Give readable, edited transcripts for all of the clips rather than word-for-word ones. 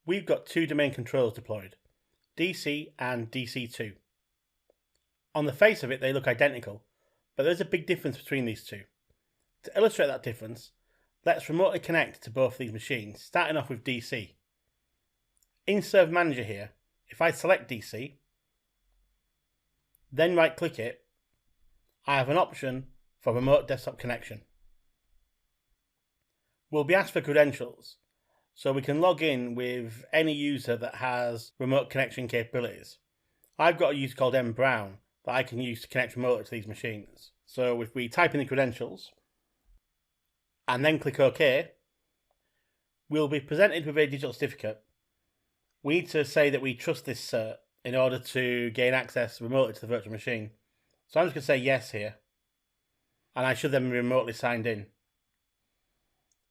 We've got two domain controllers deployed, DC and DC2. On the face of it, they look identical, but there's a big difference between these two. To illustrate that difference, let's remotely connect to both of these machines, starting off with DC. In Server Manager here, if I select DC, then right click it, I have an option for remote desktop connection. We'll be asked for credentials, so we can log in with any user that has remote connection capabilities. I've got a user called M Brown that I can use to connect remotely to these machines. So if we type in the credentials and then click OK, we'll be presented with a digital certificate. We need to say that we trust this cert in order to gain access remotely to the virtual machine. So I'm just going to say yes here, and I should then be remotely signed in.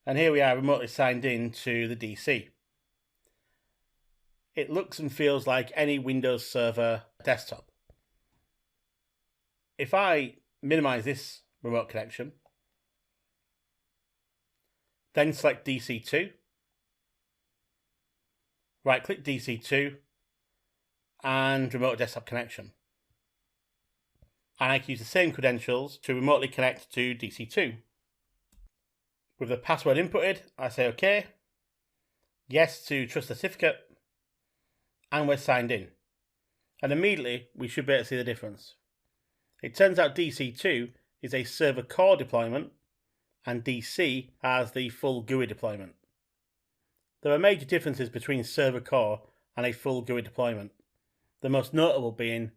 And here we are remotely signed in to the DC. It looks and feels like any Windows Server desktop. If I minimize this remote connection, then select DC2, right click DC2 and remote desktop connection. And I can use the same credentials to remotely connect to DC2. With the password inputted, I say OK, yes to trust the certificate, and we're signed in. And immediately we should be able to see the difference. It turns out DC2 is a server core deployment, and DC has the full GUI deployment. There are major differences between server core and a full GUI deployment, the most notable being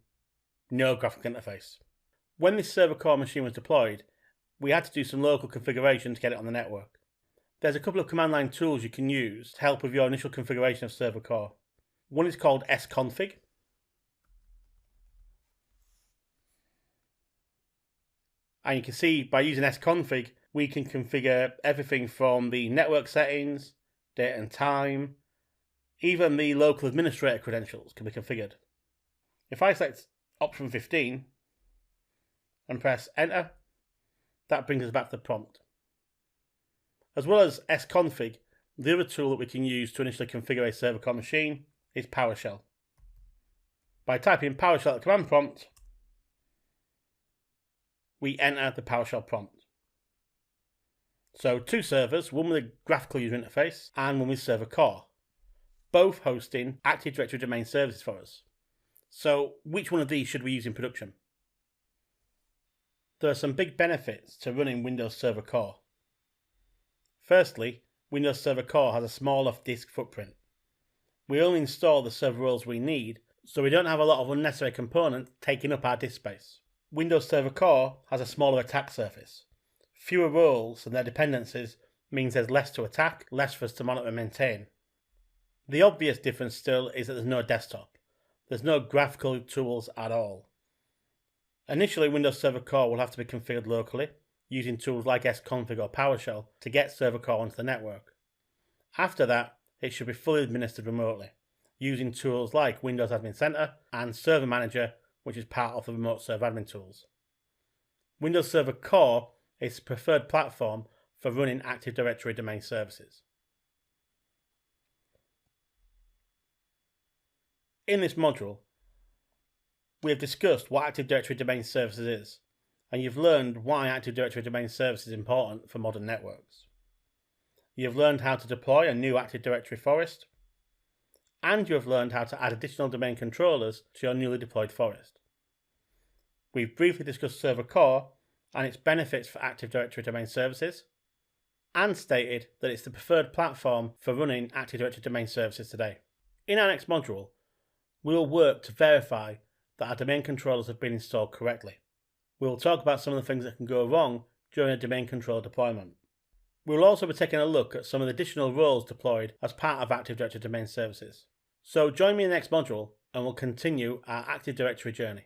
no graphical interface. When this server core machine was deployed, we had to do some local configuration to get it on the network. There's a couple of command line tools you can use to help with your initial configuration of server core. One is called sconfig. And you can see by using sconfig, we can configure everything from the network settings, date and time, even the local administrator credentials can be configured. If I select option 15 and press enter, that brings us back to the prompt. As well as sconfig, the other tool that we can use to initially configure a server core machine is PowerShell. By typing PowerShell at the command prompt, we enter the PowerShell prompt. So two servers, one with a graphical user interface and one with server core, both hosting Active Directory domain services for us. So which one of these should we use in production? There are some big benefits to running Windows Server Core. Firstly, Windows Server Core has a smaller disk footprint. We only install the server roles we need, so we don't have a lot of unnecessary components taking up our disk space. Windows Server Core has a smaller attack surface. Fewer roles and their dependencies means there's less to attack, less for us to monitor and maintain. The obvious difference still is that there's no desktop. There's no graphical tools at all. Initially, Windows Server Core will have to be configured locally, using tools like sconfig or PowerShell to get Server Core onto the network. After that, it should be fully administered remotely, using tools like Windows Admin Center and Server Manager, which is part of the remote server admin tools. Windows Server Core is the preferred platform for running Active Directory domain services. In this module, we have discussed what Active Directory domain services is, and you've learned why Active Directory domain service is important for modern networks. You've learned how to deploy a new Active Directory forest, and you have learned how to add additional domain controllers to your newly deployed forest. We've briefly discussed Server Core and its benefits for Active Directory domain services, and stated that it's the preferred platform for running Active Directory domain services today. In our next module, we will work to verify that our domain controllers have been installed correctly. We will talk about some of the things that can go wrong during a domain controller deployment. We will also be taking a look at some of the additional roles deployed as part of Active Directory domain services. So join me in the next module and we'll continue our Active Directory journey.